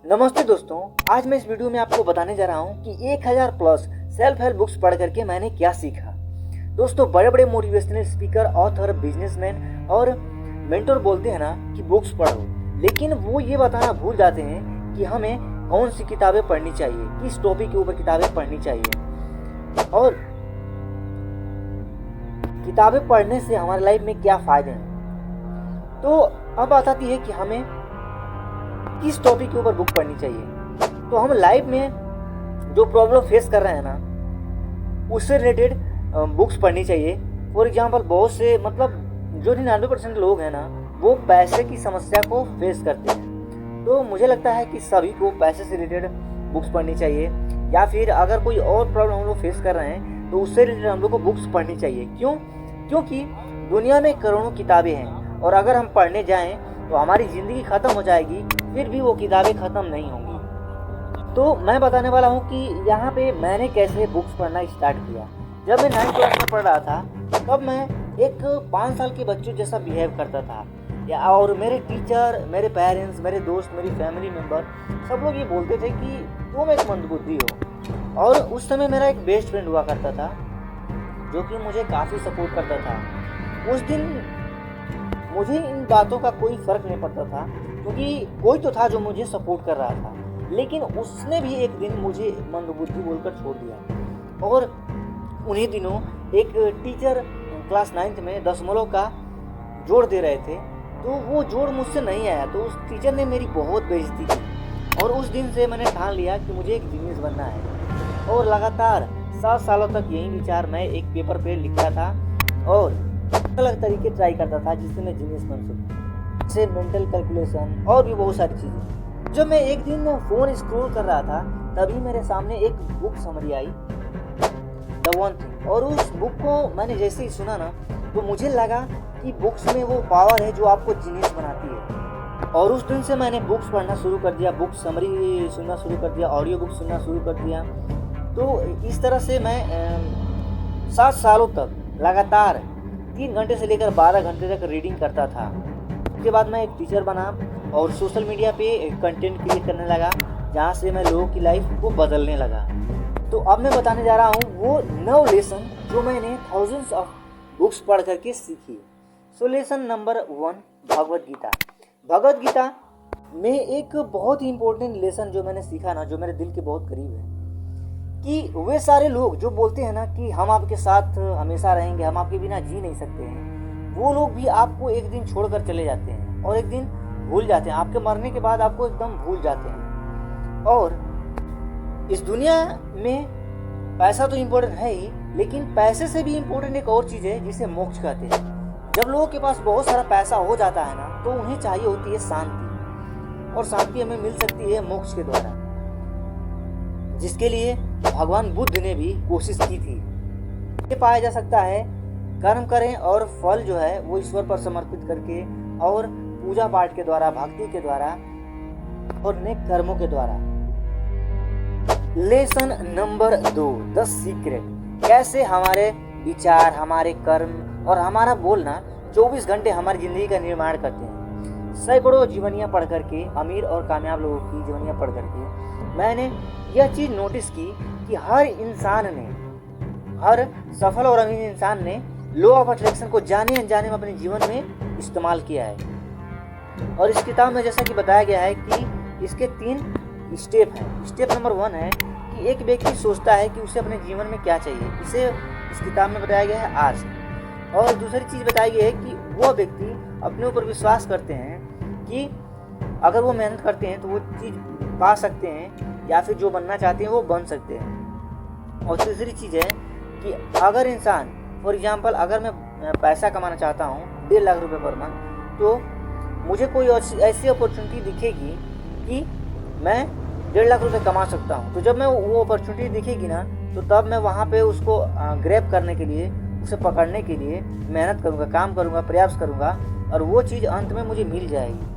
नमस्ते दोस्तों, आज मैं इस वीडियो में आपको बताने जा रहा हूँ कि 1000 प्लस सेल्फ हेल्प बुक्स पढ़ करके मैंने क्या सीखा। दोस्तों, बड़े बड़े मोटिवेशनल स्पीकर, ऑथर, बिजनेसमैन और मेंटर बोलते हैं ना कि बुक्स पढ़ो, लेकिन वो ये बताना भूल जाते हैं कि हमें कौन सी किताबें पढ़नी चाहिए, किस टॉपिक के ऊपर किताबें पढ़नी चाहिए और किताबें पढ़ने से हमारे लाइफ में क्या फ़ायदे हैं। तो अब बात आती है कि हमें किस टॉपिक के ऊपर बुक पढ़नी चाहिए। तो हम लाइफ में जो प्रॉब्लम फेस कर रहे हैं ना, उससे रिलेटेड बुक्स पढ़नी चाहिए। फॉर एग्जांपल, बहुत से जो 99% लोग हैं ना, वो पैसे की समस्या को फेस करते हैं। तो मुझे लगता है कि सभी को पैसे से रिलेटेड बुक्स पढ़नी चाहिए, या फिर अगर कोई और प्रॉब्लम हम लोग फेस कर रहे हैं तो उससे रिलेटेड हम लोग को बुक्स पढ़नी चाहिए। क्योंकि दुनिया में करोड़ों किताबें हैं और अगर हम पढ़ने जाएं तो हमारी ज़िंदगी ख़त्म हो जाएगी, फिर भी वो किताबें ख़त्म नहीं होंगी। तो मैं बताने वाला हूँ कि यहाँ पे मैंने कैसे बुक्स पढ़ना स्टार्ट किया। जब मैं 9th क्लास में पढ़ रहा था, तब मैं एक 5 साल के बच्चों जैसा बिहेव करता था, और मेरे टीचर, मेरे पेरेंट्स, मेरे दोस्त, मेरी फैमिली मेम्बर सब लोग ये बोलते थे कि तुम एक मंदबुद्धि हो। और उस समय मेरा एक बेस्ट फ्रेंड हुआ करता था जो कि मुझे काफ़ी सपोर्ट करता था। उस दिन मुझे इन बातों का कोई फ़र्क नहीं पड़ता था, क्योंकि कोई तो था जो मुझे सपोर्ट कर रहा था, लेकिन उसने भी एक दिन मुझे मंदबुद्धि बोलकर छोड़ दिया। और उन्हीं दिनों एक टीचर क्लास 9th में दशमलव का जोड़ दे रहे थे, तो वो जोड़ मुझसे नहीं आया, तो उस टीचर ने मेरी बहुत बेइज्जती की। और उस दिन से मैंने ठान लिया कि मुझे एक जीनियस बनना है। और लगातार 7 सालों तक यही विचार मैं एक पेपर पे लिखता था और अलग तरीके ट्राई करता था जिससे मैं जीनियस बन सकूं, जैसे मेंटल कैलकुलेशन और भी बहुत सारी चीज़ें। जब मैं एक दिन फ़ोन स्क्रॉल कर रहा था, तभी मेरे सामने एक book summary I, the one thing. और उस बुक को मैंने जैसे ही सुना ना, तो मुझे लगा कि बुक्स में वो पावर है जो आपको जीनियस बनाती है। और उस दिन से मैंने बुक्स पढ़ना शुरू कर दिया, बुक समरी सुनना शुरू कर दिया, ऑडियो बुक सुनना शुरू कर दिया। तो इस तरह से मैं 7 सालों तक लगातार 3 घंटे से लेकर 12 घंटे तक रीडिंग करता था। उसके बाद मैं एक टीचर बना और सोशल मीडिया पे कंटेंट क्रिएट करने लगा, जहाँ से मैं लोगों की लाइफ को बदलने लगा। तो अब मैं बताने जा रहा हूँ वो 9 लेसन जो मैंने थाउजेंड्स ऑफ बुक्स पढ़ करके सीखी। So lesson number 1, Bhagavad Gita. Bhagavad Gita में एक बहुत ही इम्पोर्टेंट लेसन जो मैंने सीखा ना, जो मेरे दिल के बहुत करीब है, कि वे सारे लोग जो बोलते हैं ना कि हम आपके साथ हमेशा रहेंगे, हम आपके बिना जी नहीं सकते हैं, वो लोग भी आपको एक दिन छोड़कर चले जाते हैं और एक दिन भूल जाते हैं। आपके मरने के बाद आपको एकदम भूल जाते हैं। और इस दुनिया में पैसा तो इम्पोर्टेंट है ही, लेकिन पैसे से भी इम्पोर्टेंट एक और चीज़ है जिसे मोक्ष कहते हैं। जब लोगों के पास बहुत सारा पैसा हो जाता है ना, तो उन्हें चाहिए होती है शांति, और शांति हमें मिल सकती है मोक्ष के द्वारा, जिसके लिए भगवान बुद्ध ने भी कोशिश की थी। ये पाया जा सकता है कर्म करें और फल जो है वो ईश्वर पर समर्पित करके, और पूजा पाठ के द्वारा, भक्ति के द्वारा और नेक कर्मों के द्वारा। Lesson number 2, the secret. कैसे हमारे विचार, हमारे कर्म और हमारा बोलना 24 घंटे हमारी जिंदगी का निर्माण करते हैं। सैकड़ों जीवनियाँ पढ़ करके, अमीर और कामयाब लोगों की जीवनियाँ पढ़ करके मैंने यह चीज़ नोटिस की कि हर सफल और अमीर इंसान ने लॉ ऑफ अट्रैक्शन को जाने अनजाने में अपने जीवन में इस्तेमाल किया है। और इस किताब में जैसा कि बताया गया है कि इसके 3 स्टेप हैं। स्टेप नंबर 1 है कि एक व्यक्ति सोचता है कि उसे अपने जीवन में क्या चाहिए, इसे इस किताब में बताया गया है आज। और दूसरी चीज़ बताई गई है कि वह व्यक्ति अपने ऊपर विश्वास करते हैं कि अगर वो मेहनत करते हैं तो वो चीज़ पा सकते हैं, या फिर जो बनना चाहते हैं वो बन सकते हैं। और तीसरी चीज़ है कि अगर इंसान, फॉर एग्जांपल, अगर मैं पैसा कमाना चाहता हूँ 1.5 लाख रुपए पर मंथ, तो मुझे कोई ऐसी अपॉर्चुनिटी दिखेगी कि मैं 1.5 लाख रुपए कमा सकता हूँ, तो जब मैं वो अपॉर्चुनिटी दिखेगी ना, तो तब मैं वहाँ पे उसको ग्रैब करने के लिए, उसे पकड़ने के लिए मेहनत करूँगा, काम करूँगा, प्रयास करूँगा, और वो चीज़ अंत में मुझे मिल जाएगी।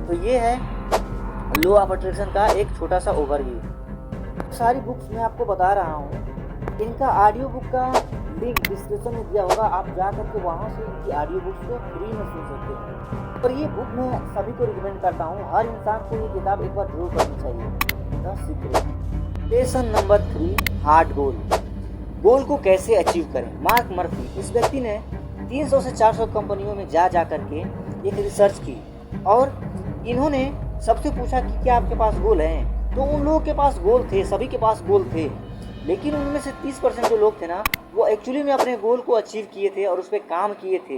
तो ये है लॉ ऑफ अट्रैक्शन का एक छोटा सा ओवरव्यू। सारी बुक्स मैं आपको बता रहा हूँ, इनका ऑडियो बुक का लिंक डिस्क्रिप्शन में दिया होगा, आप जा करके वहाँ से इनकी ऑडियो बुक्स को फ्री में सुन सकते हैं। और ये बुक मैं सभी को रिकमेंड करता हूँ, हर इंसान को ये किताब एक बार जरूर पढ़नी चाहिए। The secret. Lesson number 3, hard goal. Goal को कैसे अचीव करें। मार्क मर्फी, इस व्यक्ति ने 300 से 400 कंपनियों में जा करके एक रिसर्च की और इन्होंने सबसे पूछा कि क्या आपके पास गोल हैं। तो उन लोगों के पास गोल थे, सभी के पास गोल थे, लेकिन उनमें से 30% जो लोग थे ना, वो एक्चुअली में अपने गोल को अचीव किए थे और उस पर काम किए थे।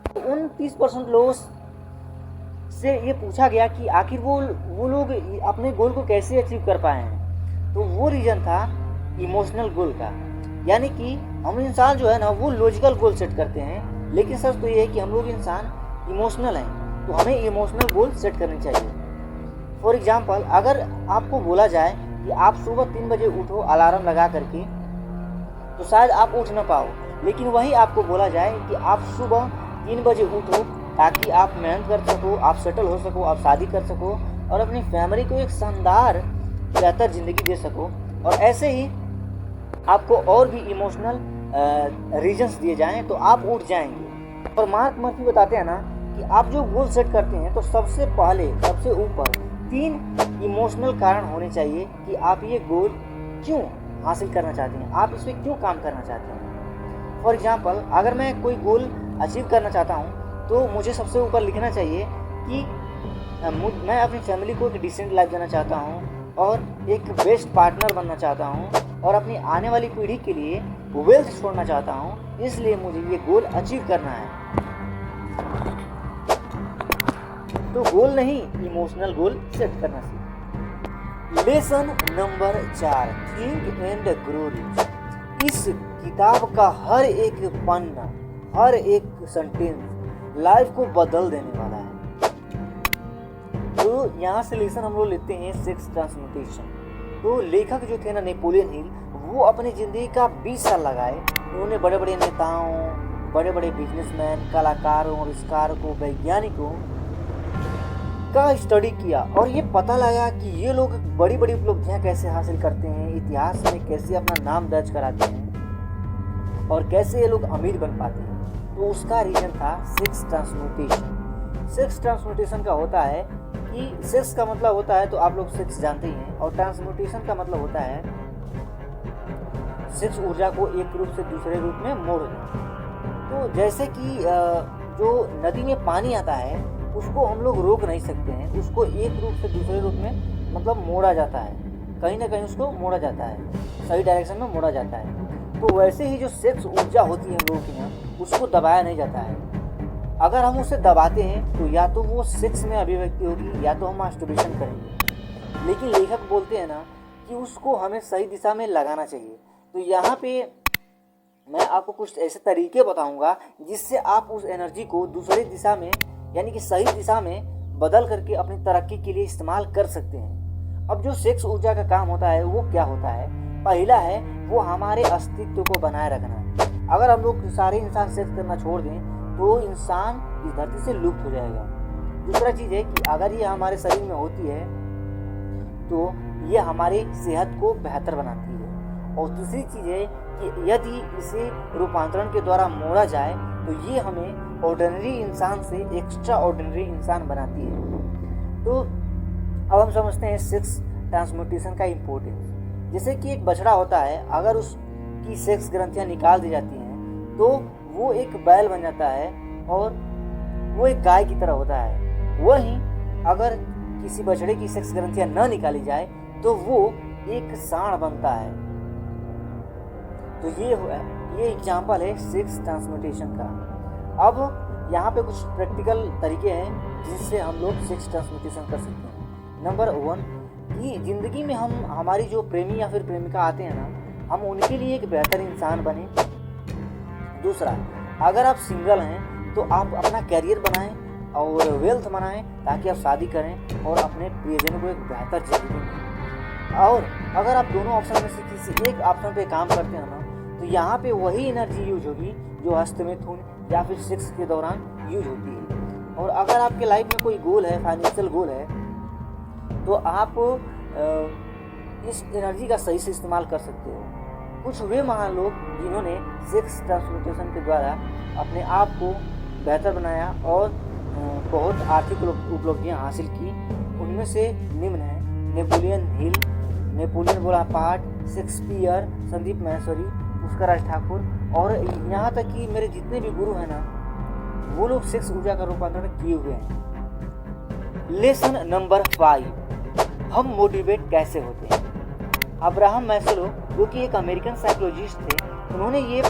तो उन 30% लोगों से ये पूछा गया कि आखिर वो लोग अपने गोल को कैसे अचीव कर पाए हैं। तो वो रीज़न था इमोशनल गोल का। यानी कि हम इंसान जो है ना, वो लॉजिकल गोल सेट करते हैं, लेकिन सच तो ये है कि हम लोग इंसान इमोशनल हैं, तो हमें इमोशनल गोल सेट करनी चाहिए। फॉर एग्जाम्पल, अगर आपको बोला जाए कि आप सुबह 3 बजे उठो अलार्म लगा करके, तो शायद आप उठ ना पाओ, लेकिन वही आपको बोला जाए कि आप सुबह 3 बजे उठो ताकि आप मेहनत कर सको, आप सेटल हो सको, आप शादी कर सको और अपनी फैमिली को एक शानदार बेहतर ज़िंदगी दे सको। और ऐसे ही आपको और भी इमोशनल रीजंस दिए जाएं तो आप उठ जाएंगे। और मार्क मर्फी बताते हैं ना कि आप जो गोल सेट करते हैं तो सबसे पहले, सबसे ऊपर 3 इमोशनल कारण होने चाहिए कि आप ये गोल क्यों हासिल करना चाहते हैं, आप इस पर क्यों काम करना चाहते हैं। फॉर एग्जाम्पल, अगर मैं कोई गोल अचीव करना चाहता हूँ तो मुझे सबसे ऊपर लिखना चाहिए कि मैं अपनी फैमिली को एक डिसेंट लाइफ देना चाहता हूँ और एक बेस्ट पार्टनर बनना चाहता हूँ और अपनी आने वाली पीढ़ी के लिए वेल्थ छोड़ना चाहता हूँ, इसलिए मुझे ये गोल अचीव करना है। तो गोल नहीं, इमोशनल गोल सेट करना सीखिए। Lesson number 4, think and grow rich. इस किताब का हर एक पन्ना, हर एक सेंटेंस लाइफ को बदल देने वाला है। तो यहाँ से लेसन हम लोग लेते हैं सेक्स ट्रांसम्यूटेशन। तो लेखक जो थे ना, नेपोलियन हिल, वो अपनी ज़िंदगी का 20 साल लगाए। उन्होंने बड़े बड़े नेताओं, बड़े बड़े बिजनेसमैन, कलाकारों, आविष्कारकों, वैज्ञानिकों का स्टडी किया और ये पता लगा कि ये लोग बड़ी बड़ी उपलब्धियाँ कैसे हासिल करते हैं, इतिहास में कैसे अपना नाम दर्ज कराते हैं और कैसे ये लोग अमीर बन पाते हैं। तो उसका रीजन था सेक्स ट्रांसम्यूटेशन। सेक्स ट्रांसम्यूटेशन का होता है कि सेक्स का मतलब होता है, तो आप लोग सेक्स जानते ही हैं, और ट्रांसम्यूटेशन का मतलब होता है सेक्स ऊर्जा को एक रूप से दूसरे रूप में मोड़ देना। तो जैसे कि जो नदी में पानी आता है उसको हम लोग रोक नहीं सकते हैं, उसको एक रूप से दूसरे रूप में मतलब मोड़ा जाता है, कहीं ना कहीं उसको मोड़ा जाता है, सही डायरेक्शन में मोड़ा जाता है। तो वैसे ही जो सेक्स ऊर्जा होती है हम लोगों की ना, उसको दबाया नहीं जाता है। अगर हम उसे दबाते हैं तो या तो वो सेक्स में अभिव्यक्ति होगी या तो हम मास्टरबेशन करेंगे। लेकिन लेखक बोलते हैं ना कि उसको हमें सही दिशा में लगाना चाहिए। तो यहाँ पे मैं आपको कुछ ऐसे तरीके बताऊंगा जिससे आप उस एनर्जी को दूसरी दिशा में, यानी कि सही दिशा में बदल करके अपनी तरक्की के लिए इस्तेमाल कर सकते हैं। अब जो सेक्स ऊर्जा का काम होता है वो क्या होता है? पहला है वो हमारे अस्तित्व को बनाए रखना। अगर हम लोग सारे इंसान सेक्स करना छोड़ दें तो इंसान इस धरती से लुप्त हो जाएगा। दूसरा चीज़ है कि अगर ये हमारे शरीर में होती है तो ये हमारी सेहत को बेहतर बनाती है। और तीसरी चीज़ है कि यदि इसे रूपांतरण के द्वारा मोड़ा जाए तो ये हमें ऑर्डिनरी इंसान से एक्स्ट्रा ऑर्डिनरी इंसान बनाती है। तो अब हम समझते हैं सेक्स ट्रांसम्यूटेशन का इम्पोर्टेंस। जैसे कि एक बछड़ा होता है, अगर उसकी सेक्स ग्रंथियाँ निकाल दी जाती हैं तो वो एक बैल बन जाता है और वो एक गाय की तरह होता है। वहीं अगर किसी बछड़े की सेक्स ग्रंथियाँ न निकाली जाए तो वो एक सांड बनता है। तो ये एग्जाम्पल है सेक्स ट्रांसम्यूटेशन का। अब यहाँ पे कुछ प्रैक्टिकल तरीके हैं जिससे हम लोग सेक्स ट्रांसम्यूटेशन कर सकते हैं। नंबर 1 कि ज़िंदगी में हम हमारी जो प्रेमी या फिर प्रेमिका आते हैं ना, हम उनके लिए एक बेहतर इंसान बने। दूसरा, अगर आप सिंगल हैं तो आप अपना कैरियर बनाएं और वेल्थ बनाएं ताकि आप शादी करें और अपने प्रियजन को एक बेहतर जिंदगी दें। और अगर आप दोनों ऑप्शन में से किसी एक ऑप्शन पे काम करते हैं ना, तो यहाँ पे वही एनर्जी यूज होगी जो हस्तमैथुन या फिर सेक्स के दौरान यूज होती है। और अगर आपके लाइफ में कोई गोल है, फाइनेंशियल गोल है, तो आप इस एनर्जी का सही से इस्तेमाल कर सकते हो। कुछ वे महान लोग जिन्होंने सेक्स ट्रांसम्यूटेशन के द्वारा अपने आप को बेहतर बनाया और बहुत आर्थिक उपलब्धियां हासिल की। उनमें से निम्न है Napoleon Hill, Napoleon Bonaparte, Shakespeare, Sandeep Maheshwari, Pushkar Raj Thakur और यहाँ तक कि मेरे जितने भी गुरु हैं ना, वो लोग सेक्स ऊर्जा का रूपांतरण किए हुए हैं। लेसन नंबर 5, हम मोटिवेट कैसे होते हैं। अब्राहम मैस्लो जो कि एक अमेरिकन साइकोलॉजिस्ट थे, उन्होंने ये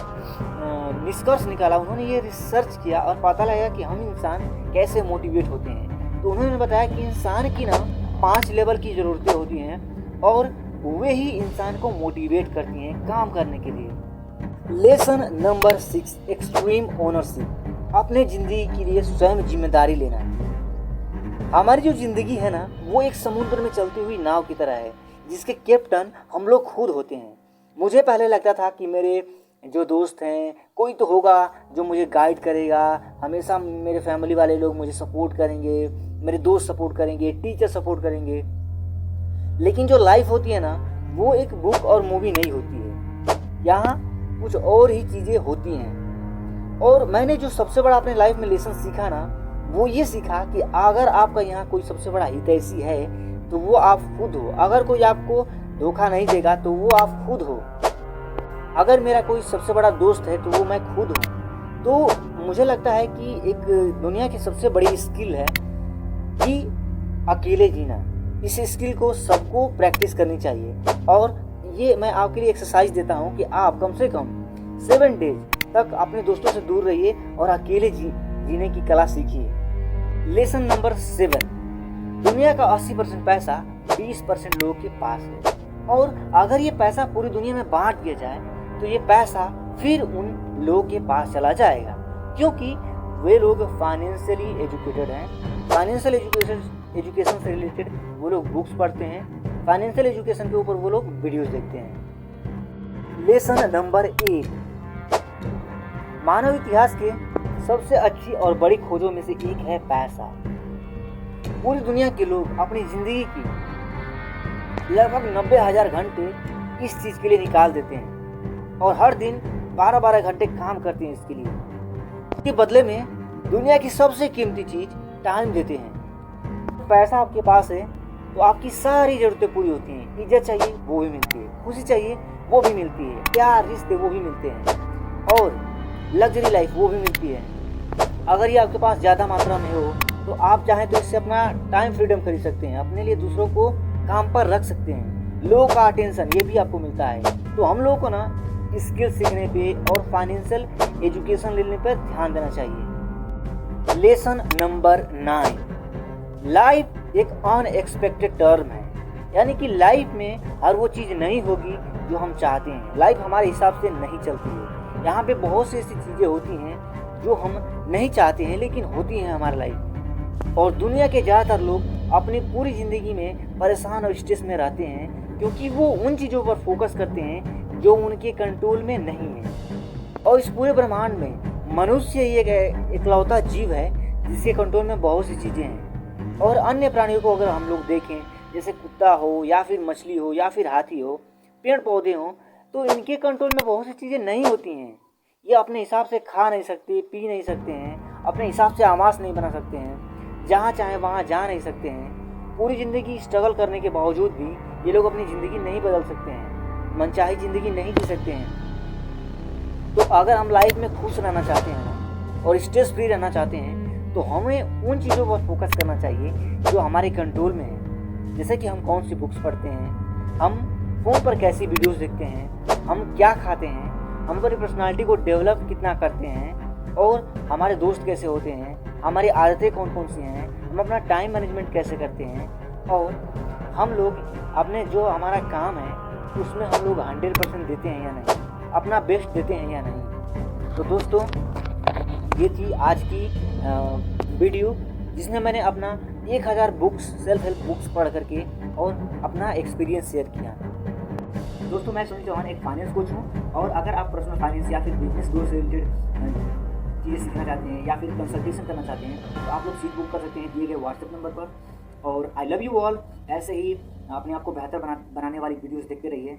निष्कर्ष निकाला, उन्होंने ये रिसर्च किया और पता लगा कि हम इंसान कैसे मोटिवेट होते हैं। तो उन्होंने बताया कि इंसान की ना 5 लेवल की ज़रूरतें होती हैं और वे ही इंसान को मोटिवेट करती हैं काम करने के लिए। लेसन नंबर 6, एक्सट्रीम ओनरशिप, अपने ज़िंदगी के लिए स्वयं जिम्मेदारी लेना। हमारी जो ज़िंदगी है ना, वो एक समुद्र में चलती हुई नाव की तरह है जिसके कैप्टन हम लोग खुद होते हैं। मुझे पहले लगता था कि मेरे जो दोस्त हैं, कोई तो होगा जो मुझे गाइड करेगा, हमेशा मेरे फैमिली वाले लोग मुझे सपोर्ट करेंगे, मेरे दोस्त सपोर्ट करेंगे, टीचर सपोर्ट करेंगे। लेकिन जो लाइफ होती है ना, वो एक बुक और मूवी नहीं होती है, यहाँ कुछ और ही चीज़ें होती हैं। और मैंने जो सबसे बड़ा अपने लाइफ में लेसन सीखा ना, वो ये सीखा कि अगर आपका यहाँ कोई सबसे बड़ा हितैषी है तो वो आप खुद हो। अगर कोई आपको धोखा नहीं देगा तो वो आप खुद हो। अगर मेरा कोई सबसे बड़ा दोस्त है तो वो मैं खुद हूँ। तो मुझे लगता है कि एक दुनिया की सबसे बड़ी स्किल है कि अकेले जीना। इस स्किल को सबको प्रैक्टिस करनी चाहिए और ये मैं आपके लिए एक्सरसाइज देता हूँ कि आप कम से कम 7 डेज तक अपने दोस्तों से दूर रहिए और अकेले जीने की कला सीखिए। लेसन नंबर 7, दुनिया का 80% पैसा 20% लोगों के पास है और अगर ये पैसा पूरी दुनिया में बांट दिया जाए तो ये पैसा फिर उन लोगों के पास चला जाएगा, क्योंकि वे लोग फाइनेंशियली एजुकेटेड हैं। फाइनेंशियल एजुकेशन से रिलेटेड वो लोग बुक्स पढ़ते हैं, फाइनेंशियल एजुकेशन के ऊपर वो लोग वीडियोस देखते हैं। लेसन नंबर 8, मानव इतिहास के सबसे अच्छी और बड़ी खोजों में से एक है पैसा। पूरी दुनिया के लोग अपनी जिंदगी की लगभग 90,000 घंटे इस चीज़ के लिए निकाल देते हैं और हर दिन 12-12 घंटे काम करते हैं इसके लिए। इसके बदले में दुनिया की सबसे कीमती चीज़ टाइम देते हैं। पैसा आपके पास है तो आपकी सारी ज़रूरतें पूरी होती हैं। इज्जत चाहिए वो भी मिलती है, खुशी चाहिए वो भी मिलती है, प्यार रिश्ते वो भी मिलते हैं और लग्जरी लाइफ वो भी मिलती है। अगर ये आपके पास ज़्यादा मात्रा में हो तो आप चाहें तो इससे अपना टाइम फ्रीडम खरीद सकते हैं, अपने लिए दूसरों को काम पर रख सकते हैं। लोगों का अटेंशन ये भी आपको मिलता है। तो हम लोगों को ना स्किल सीखने पे और फाइनेंशियल एजुकेशन लेने पर ध्यान देना चाहिए। लेसन नंबर 9, लाइफ एक अनएक्सपेक्टेड टर्म है, यानी कि लाइफ में हर वो चीज़ नहीं होगी जो हम चाहते हैं। लाइफ हमारे हिसाब से नहीं चलती है। यहाँ पे बहुत सी ऐसी चीज़ें होती हैं जो हम नहीं चाहते हैं लेकिन होती हैं हमारी लाइफ। और दुनिया के ज़्यादातर लोग अपनी पूरी ज़िंदगी में परेशान और स्ट्रेस में रहते हैं क्योंकि वो उन चीज़ों पर फोकस करते हैं जो उनके कंट्रोल में नहीं है। और इस पूरे ब्रह्मांड में मनुष्य एक इकलौता जीव है जिसके कंट्रोल में बहुत सी चीज़ें हैं। और अन्य प्राणियों को अगर हम लोग देखें, जैसे कुत्ता हो या फिर मछली हो या फिर हाथी हो, पेड़ पौधे हों, तो इनके कंट्रोल में बहुत सी चीज़ें नहीं होती हैं। ये अपने हिसाब से खा नहीं सकते, पी नहीं सकते हैं, अपने हिसाब से आवास नहीं बना सकते हैं, जहाँ चाहे वहाँ जा नहीं सकते हैं। पूरी ज़िंदगी स्ट्रगल करने के बावजूद भी ये लोग अपनी ज़िंदगी नहीं बदल सकते हैं, मनचाही ज़िंदगी नहीं जी सकते हैं। तो अगर हम लाइफ में खुश रहना चाहते हैं और स्ट्रेस फ्री रहना चाहते हैं तो हमें उन चीज़ों पर फोकस करना चाहिए जो हमारे कंट्रोल में है। जैसे कि हम कौन सी बुक्स पढ़ते हैं, हम फ़ोन पर कैसी वीडियोस देखते हैं, हम क्या खाते हैं, हम अपनी पर्सनालिटी को डेवलप कितना करते हैं और हमारे दोस्त कैसे होते हैं, हमारी आदतें कौन कौन सी हैं, हम अपना टाइम मैनेजमेंट कैसे करते हैं और हम लोग अपने जो हमारा काम है उसमें हम लोग 100% देते हैं या नहीं, अपना बेस्ट देते हैं या नहीं। तो दोस्तों, ये थी आज की वीडियो जिसमें मैंने अपना 1000 बुक्स, सेल्फ हेल्प बुक्स पढ़ करके और अपना एक्सपीरियंस शेयर किया। दोस्तों, मैं सुनील चौहान एक फाइनेंस कोच हूँ और अगर आप पर्सनल फाइनेंस या फिर बिजनेस ग्रोथ से रिलेटेड चीज़ें सीखना चाहते हैं या फिर कंसल्टेशन करना चाहते हैं तो आप लोग सीट बुक कर सकते हैं दिए गए व्हाट्सएप नंबर पर। और आई लव यू ऑल। ऐसे ही अपने आप को बेहतर बनाने वाली वीडियोस देखते रहिए।